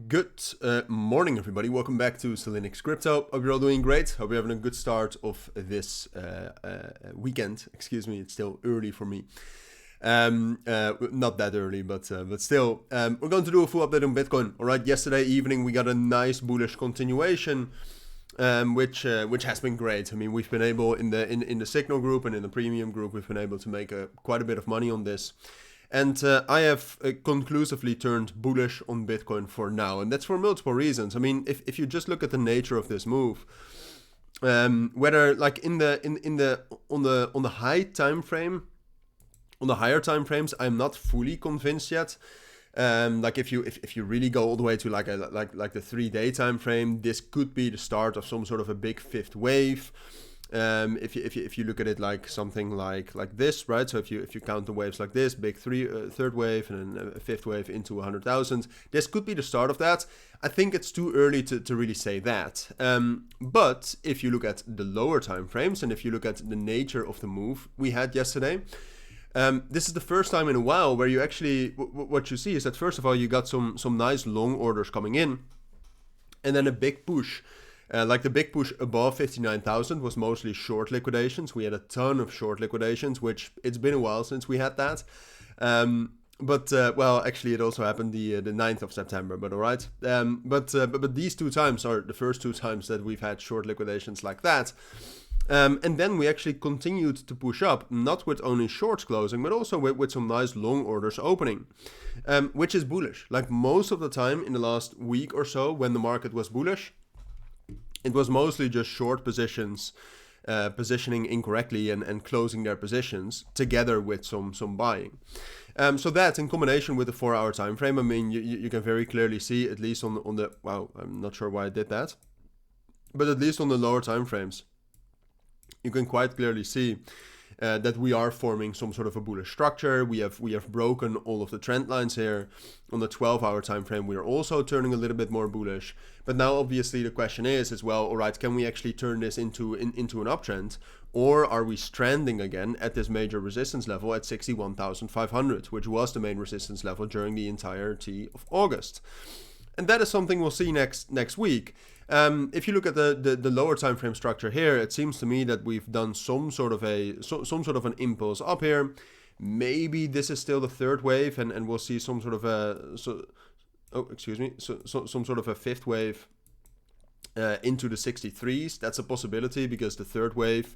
Good morning, everybody. Welcome back to Cilinix Crypto. Hope you're all doing great. Hope you're having a good start of this weekend. Excuse me, it's still early for me. Not that early, but still. We're going to do a full update on Bitcoin. All right. Yesterday evening we got a nice bullish continuation, which has been great. I mean, we've been able in the Signal group and in the Premium group, we've been able to make quite a bit of money on this. And I have conclusively turned bullish on Bitcoin for now, and that's for multiple reasons. I mean, if you just look at the nature of this move, whether like on the high time frame, on the higher time frames, I'm not fully convinced yet. Like if you really go all the way to like the 3-day time frame, this could be the start of some sort of a big fifth wave. If you look at it like something like this, right? So if you count the waves like this, big third wave and then a fifth wave into 100,000, this could be the start of that. I think it's too early to really say that. But if you look at the lower time frames and if you look at the nature of the move we had yesterday, this is the first time in a while where you actually what you see is that first of all you got some nice long orders coming in, and then a big push. Like the big push above 59,000 was mostly short liquidations. We had a ton of short liquidations, which it's been a while since we had that. Well, actually it also happened the 9th of September, but all right. But these two times are the first two times that we've had short liquidations like that. And then we actually continued to push up, not with only shorts closing, but also with some nice long orders opening, which is bullish. Like most of the time in the last week or so when the market was bullish, it was mostly just short positions, positioning incorrectly and closing their positions together with some buying. So that in combination with the 4-hour time frame, I mean, you can very clearly see, at least on the wow, I'm not sure why I did that, but at least on the lower time frames, you can quite clearly see that we are forming some sort of a bullish structure. We have broken all of the trend lines here. On the 12-hour time frame, we are also turning a little bit more bullish. But now, obviously, the question is as well, all right, can we actually turn this into an uptrend? Or are we stranding again at this major resistance level at 61,500, which was the main resistance level during the entirety of August? And that is something we'll see next week. If you look at the lower time frame structure here, it seems to me that we've done some sort of an impulse up here. Maybe this is still the third wave, and we'll see some sort of some sort of a fifth wave into the 63s. That's a possibility because the third wave,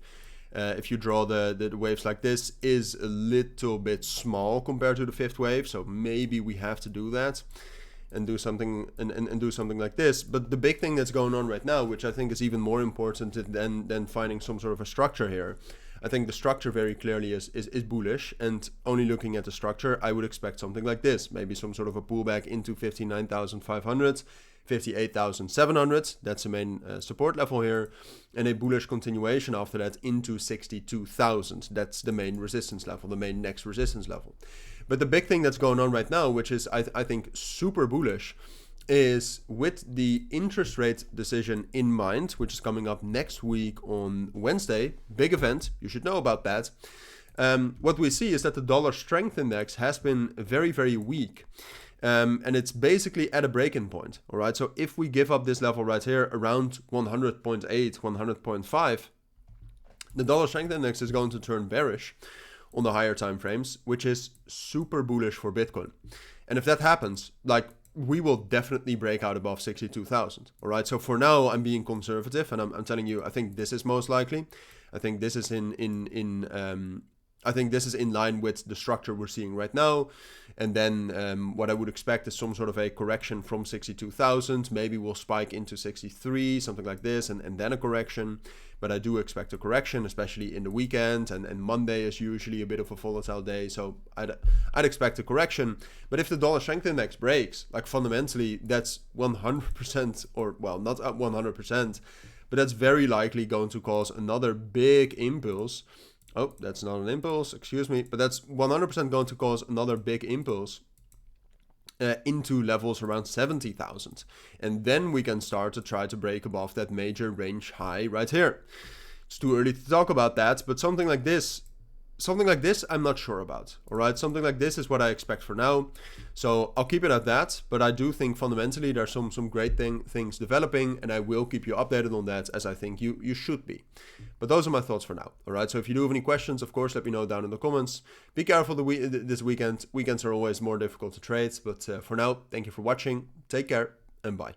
if you draw the waves like this, is a little bit small compared to the fifth wave. So maybe we have to do that and do something and do something like this. But the big thing that's going on right now, which I think is even more important than finding some sort of a structure here, I think the structure very clearly is bullish, and only looking at the structure, I would expect something like this, maybe some sort of a pullback into 59,500, 58,700, that's the main support level here, and a bullish continuation after that into 62,000. That's the main resistance level, the main next resistance level. But the big thing that's going on right now, which is I think super bullish, is with the interest rate decision in mind, which is coming up next week on Wednesday, big event, you should know about that. What we see is that the dollar strength index has been very, very weak. And it's basically at a break-in point, all right? So if we give up this level right here around 100.8, 100.5, the dollar strength index is going to turn bearish on the higher time frames, which is super bullish for Bitcoin. And if that happens, like, we will definitely break out above 62,000, all right? So for now, I'm being conservative, and I'm telling you, I think this is most likely. I think this is I think this is in line with the structure we're seeing right now. And then what I would expect is some sort of a correction from 62,000. Maybe we'll spike into 63, something like this, and then a correction. But I do expect a correction, especially in the weekend. And Monday is usually a bit of a volatile day. So I'd expect a correction. But if the dollar strength index breaks, like fundamentally, that's 100%, or well, not 100%, but that's very likely going to cause another big impulse. Oh, that's not an impulse, excuse me. But that's 100% going to cause another big impulse into levels around 70,000. And then we can start to try to break above that major range high right here. It's too early to talk about that, but something like this something like this, I'm not sure about. All right, something like this is what I expect for now. So I'll keep it at that. But I do think fundamentally there's some great things developing, and I will keep you updated on that, as I think you should be. But those are my thoughts for now. All right. So if you do have any questions, of course, let me know down in the comments. Be careful this weekend. Weekends are always more difficult to trade. But for now, thank you for watching. Take care and bye.